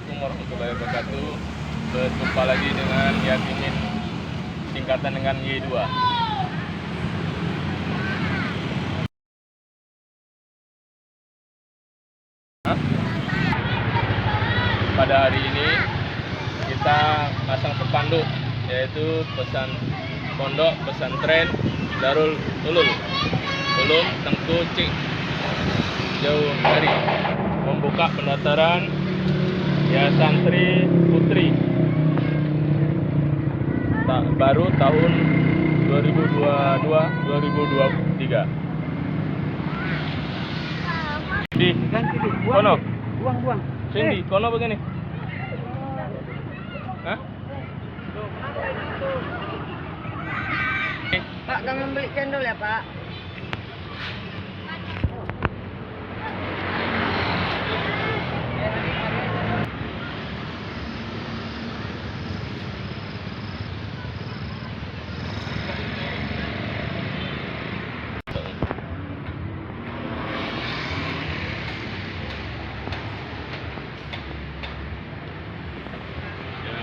Assalamualaikum warahmatullahi wabarakatuh. Berjumpa lagi dengan Yakimin, singkatan dengan Y2. Pada hari ini kita pasang spanduk, yaitu pondok pesantren Darul Ulum Tengku Cik Jauh Hari membuka pendaftaran ya santri putri baru tahun 2022-2023. Di kono, buang. sini kono begini. Hah? Pak, kami beli cendol ya, Pak.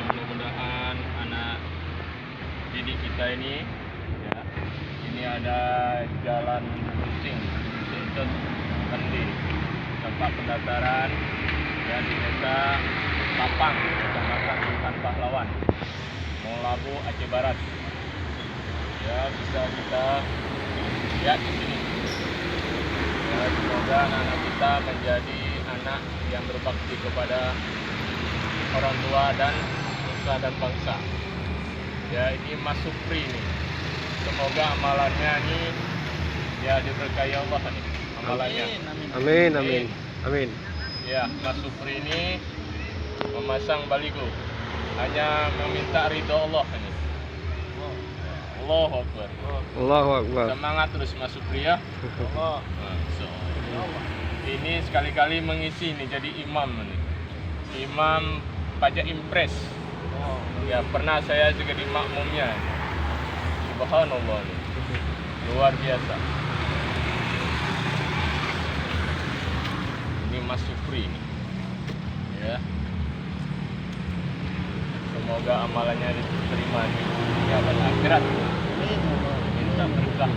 Mudah-mudahan anak didik kita ini ya, ini ada jalan Kucing Sintet Kendi, tempat pendaftaran ya di desa Tapang, Kecamatan Intan Pahlawan, Molabu, Aceh Barat. Ya, bisa kita lihat di sini. Ya, semoga anak-anak kita menjadi anak yang berbakti kepada orang tua dan nusa dan bangsa. Ya, ini Mas Supri ini. Semoga amalannya ini ya diberkahi Allah nih. Amalannya. Amin. Ya, Mas Supri ini memasang baligo. Hanya meminta ridho Allah ini. Allahu Akbar. Allahu Akbar. Semangat terus Mas Supri ya. Allah. Ini sekali-kali mengisi nih jadi imam nih. Imam pajak impres. Ya, pernah saya juga di makmumnya. Subhanallah nih. Luar biasa. Ini Mas Supri nih. Ya. Semoga amalannya diterima di dunia dan akhirat. Minta berkah.